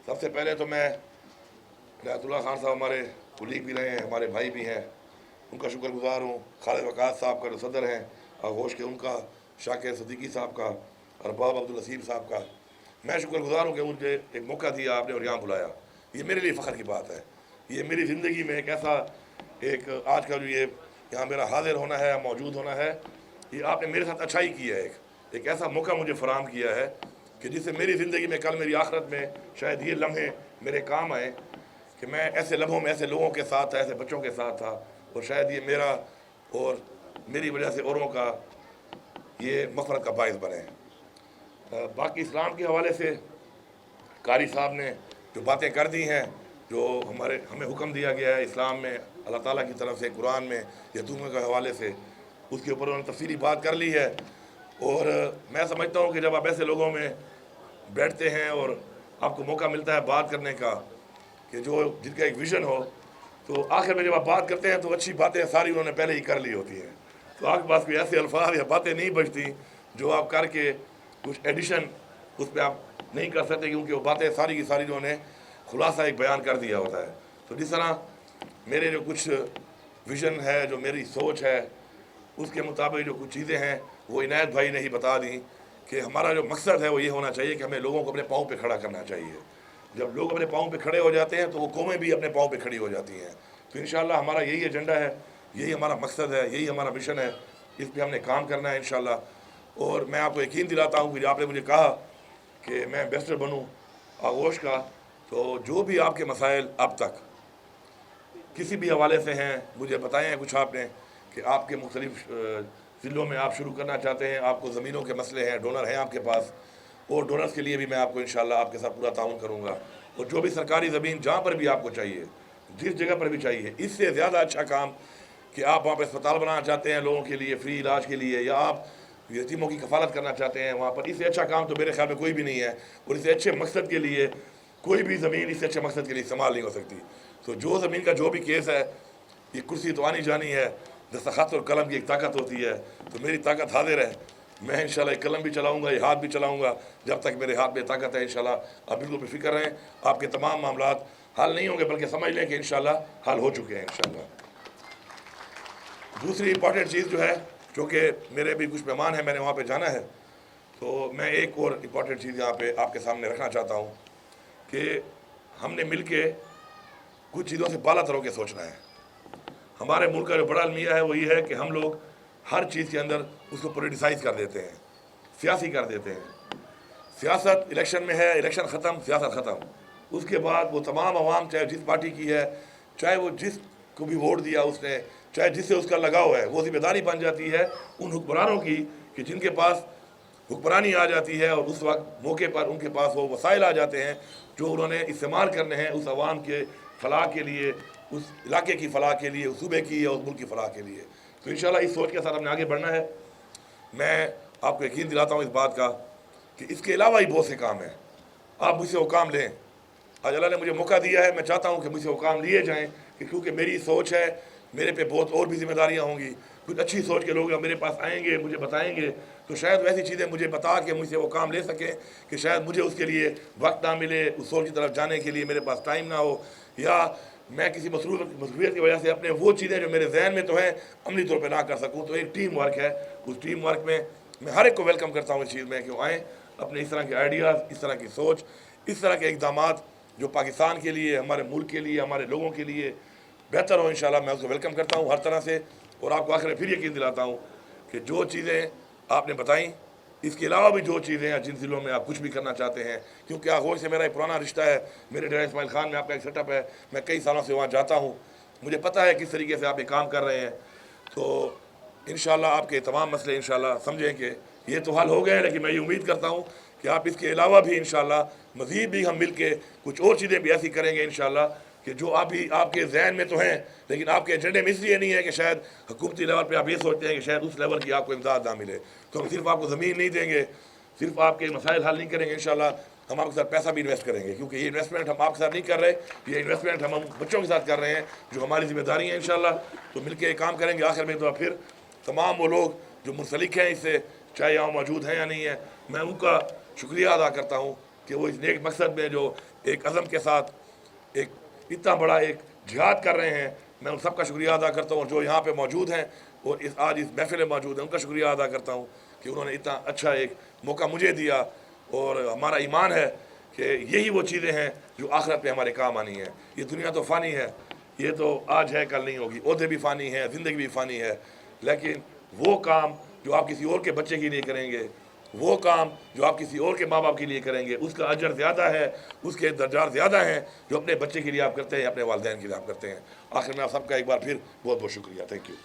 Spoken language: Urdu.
سب سے پہلے تو میں عنایت اللہ خان صاحب ہمارے کولیگ بھی رہے ہیں، ہمارے بھائی بھی ہیں، ان کا شکر گزار ہوں۔ خالد وقاص صاحب کا جو صدر ہیں آغوش کے، ان کا، شاکر صدیقی صاحب کا، ارباب عبدالنصیر صاحب کا، میں شکر گزار ہوں کہ مجھے ایک موقع دیا آپ نے اور یہاں بلایا۔ یہ میرے لیے فخر کی بات ہے، یہ میری زندگی میں ایک ایسا آج کا جو یہ یہاں میرا حاضر ہونا ہے، موجود ہونا ہے، یہ آپ نے میرے ساتھ اچھائی کی ہے، ایک ایسا موقع مجھے فراہم کیا ہے کہ جس سے میری زندگی میں کل میری آخرت میں شاید یہ لمحے میرے کام آئیں کہ میں ایسے لمحوں میں ایسے لوگوں کے ساتھ تھا، ایسے بچوں کے ساتھ تھا، اور شاید یہ میرا اور میری وجہ سے اوروں کا یہ مغفرت کا باعث بنے۔ باقی اسلام کے حوالے سے قاری صاحب نے جو باتیں کر دی ہیں، جو ہمیں حکم دیا گیا ہے اسلام میں اللہ تعالیٰ کی طرف سے قرآن میں یتیموں کے حوالے سے، اس کے اوپر انہوں نے تفصیلی بات کر لی ہے۔ اور میں سمجھتا ہوں کہ جب آپ ایسے لوگوں میں بیٹھتے ہیں اور آپ کو موقع ملتا ہے بات کرنے کا کہ جن کا ایک ویژن ہو، تو آخر میں جب آپ بات کرتے ہیں تو اچھی باتیں ساری انہوں نے پہلے ہی کر لی ہوتی ہیں، تو آپ کے پاس کوئی ایسے الفاظ یا باتیں نہیں بچتی جو آپ کر کے کچھ ایڈیشن اس پہ آپ نہیں کر سکتے، کیونکہ وہ باتیں ساری کی ساری انہوں نے خلاصہ ایک بیان کر دیا ہوتا ہے۔ تو جس طرح میرے جو کچھ ویژن ہے، جو میری سوچ ہے، اس کے مطابق جو کچھ چیزیں ہیں وہ عنایت بھائی نے ہی بتا دیں کہ ہمارا جو مقصد ہے وہ یہ ہونا چاہیے کہ ہمیں لوگوں کو اپنے پاؤں پہ کھڑا کرنا چاہیے۔ جب لوگ اپنے پاؤں پہ کھڑے ہو جاتے ہیں تو وہ قومیں بھی اپنے پاؤں پہ کھڑی ہو جاتی ہیں۔ تو انشاءاللہ ہمارا یہی ایجنڈا ہے، یہی ہمارا مقصد ہے، یہی ہمارا مشن ہے، اس پہ ہم نے کام کرنا ہے انشاءاللہ۔ اور میں آپ کو یقین دلاتا ہوں کہ آپ نے مجھے کہا کہ میں ایمبیسڈر بنوں آغوش کا، تو جو بھی آپ کے مسائل اب تک کسی بھی حوالے سے ہیں مجھے بتائے ہیں کچھ آپ نے کہ آپ کے مختلف ضلعوں میں آپ شروع کرنا چاہتے ہیں، آپ کو زمینوں کے مسئلے ہیں، ڈونر ہیں آپ کے پاس، اور ڈونرز کے لیے بھی میں آپ کو انشاءاللہ آپ کے ساتھ پورا تعاون کروں گا۔ اور جو بھی سرکاری زمین جہاں پر بھی آپ کو چاہیے، جس جگہ پر بھی چاہیے، اس سے زیادہ اچھا کام کہ آپ وہاں پہ اسپتال بنانا چاہتے ہیں لوگوں کے لیے فری علاج کے لیے، یا آپ یتیموں کی کفالت کرنا چاہتے ہیں وہاں پر، اس سے اچھا کام تو میرے خیال میں کوئی بھی نہیں ہے، اور اس سے اچھے مقصد کے لیے کوئی بھی زمین اس سے اچھے مقصد کے لیے استعمال نہیں ہو سکتی۔ تو جو زمین کا جو بھی کیس ہے، یہ کرسی تو آنی جانی ہے، دستخط اور قلم کی ایک طاقت ہوتی ہے، تو میری طاقت حاضر ہے، میں انشاءاللہ ایک قلم بھی چلاؤں گا، یہ ہاتھ بھی چلاؤں گا، جب تک میرے ہاتھ میں طاقت ہے انشاءاللہ۔ آپ بالکل بے فکر رہیں، آپ کے تمام معاملات حل نہیں ہوں گے بلکہ سمجھ لیں کہ انشاءاللہ حل ہو چکے ہیں انشاءاللہ۔ دوسری امپورٹنٹ چیز جو ہے، چونکہ میرے بھی کچھ مہمان ہیں، میں نے وہاں پہ جانا ہے، تو میں ایک اور امپورٹنٹ چیز یہاں پہ آپ کے سامنے رکھنا چاہتا ہوں کہ ہم نے مل کے کچھ چیزوں سے بالا تر ہو کے سوچنا ہے۔ ہمارے ملک کا جو بڑا المیہ ہے وہ یہ ہے کہ ہم لوگ ہر چیز کے اندر اس کو پولیٹیسائز کر دیتے ہیں، سیاسی کر دیتے ہیں۔ سیاست الیکشن میں ہے، الیکشن ختم، سیاست ختم، اس کے بعد وہ تمام عوام چاہے جس پارٹی کی ہے، چاہے وہ جس کو بھی ووٹ دیا اس نے، چاہے جس سے اس کا لگاؤ ہے، وہ ذمہ داری بن جاتی ہے ان حکمرانوں کی کہ جن کے پاس حکمرانی آ جاتی ہے اور اس وقت موقع پر ان کے پاس وہ وسائل آ جاتے ہیں جو انہوں نے استعمال کرنے ہیں اس عوام کے فلاح کے لیے، اس علاقے کی فلاح کے لیے، اس صوبے کی یا اس ملک کی فلاح کے لیے۔ تو انشاءاللہ اس سوچ کے ساتھ ہم نے آگے بڑھنا ہے۔ میں آپ کو یقین دلاتا ہوں اس بات کا کہ اس کے علاوہ ہی بہت سے کام ہیں، آپ مجھ سے وہ کام لیں۔ آج اللہ نے مجھے موقع دیا ہے، میں چاہتا ہوں کہ مجھ سے وہ کام لیے جائیں، کہ کیونکہ میری سوچ ہے، میرے پہ بہت اور بھی ذمہ داریاں ہوں گی، کچھ اچھی سوچ کے لوگ میرے پاس آئیں گے، مجھے بتائیں گے، تو شاید ویسی چیزیں مجھے بتا کے مجھ سے وہ کام لے سکیں کہ شاید مجھے اس کے لیے وقت نہ ملے، اس سوچ کی طرف جانے کے لیے میرے پاس ٹائم نہ ہو، یا میں کسی مصروفیت کی وجہ سے اپنے وہ چیزیں جو میرے ذہن میں تو ہیں عملی طور پہ نہ کر سکوں۔ تو ایک ٹیم ورک ہے، اس ٹیم ورک میں میں ہر ایک کو ویلکم کرتا ہوں اس چیز میں کہ وہ آئیں، اپنے اس طرح کے آئیڈیاز، اس طرح کی سوچ، اس طرح کے اقدامات جو پاکستان کے لیے، ہمارے ملک کے لیے، ہمارے لوگوں کے لیے بہتر ہو، انشاءاللہ میں اس کو ویلکم کرتا ہوں ہر طرح سے۔ اور آپ کو آخر میں پھر یقین دلاتا ہوں کہ جو چیزیں آپ نے بتائیں، اس کے علاوہ بھی جو چیزیں ہیں جن ضلعوں میں آپ کچھ بھی کرنا چاہتے ہیں، کیونکہ آغوش سے میرا ایک پرانا رشتہ ہے، میرے ڈیرہ اسماعیل خان میں آپ کا ایک سیٹ اپ ہے، میں کئی سالوں سے وہاں جاتا ہوں، مجھے پتہ ہے کس طریقے سے آپ یہ کام کر رہے ہیں۔ تو انشاءاللہ آپ کے تمام مسئلے انشاءاللہ سمجھیں کہ یہ تو حل ہو گئے ہیں، لیکن میں یہ امید کرتا ہوں کہ آپ اس کے علاوہ بھی انشاءاللہ مزید بھی ہم مل کے کچھ اور چیزیں بھی ایسی کریں گے انشاءاللہ کہ جو آپ کے ذہن میں تو ہیں لیکن آپ کے ایجنڈے میں اس لیے نہیں ہے کہ شاید حکومتی لیول پہ آپ یہ سوچتے ہیں کہ شاید اس لیول کی آپ کو امداد نہ ملے، تو ہم صرف آپ کو زمین نہیں دیں گے، صرف آپ کے مسائل حل نہیں کریں گے انشاءاللہ، ہم آپ کے ساتھ پیسہ بھی انویسٹ کریں گے، کیونکہ یہ انویسٹمنٹ ہم آپ کے ساتھ نہیں کر رہے، یہ انویسٹمنٹ ہم بچوں کے ساتھ کر رہے ہیں جو ہماری ذمہ داری ہیں انشاءاللہ۔ تو مل کے کام کریں گے۔ آخر میں تو پھر تمام وہ لوگ جو منسلک ہیں اس سے، چاہے یہاں موجود ہیں یا نہیں ہیں، میں ان کا شکریہ ادا کرتا ہوں کہ وہ اس نیک مقصد میں جو ایک عزم کے ساتھ ایک اتنا بڑا ایک جہاد کر رہے ہیں. میں ان سب کا شکریہ ادا کرتا ہوں جو یہاں پہ موجود ہیں اور آج اس محفل میں موجود ہیں. ان کا شکریہ ادا کرتا ہوں کہ انہوں نے اتنا اچھا ایک موقع مجھے دیا. اور ہمارا ایمان ہے کہ یہی وہ چیزیں ہیں جو آخرت میں ہمارے کام آنی ہیں. یہ دنیا تو فانی ہے, یہ تو آج ہے کل نہیں ہوگی. عہدے بھی فانی ہیں, زندگی بھی فانی ہے, لیکن وہ کام جو آپ کسی اور کے بچے کے لیے کریں گے, وہ کام جو آپ کسی اور کے ماں باپ کے لیے کریں گے, اس کا اجر زیادہ ہے, اس کے درجات زیادہ ہیں جو اپنے بچے کے لیے آپ کرتے ہیں, اپنے والدین کے لیے آپ کرتے ہیں. آخر میں آپ سب کا ایک بار پھر بہت بہت شکریہ. Thank you.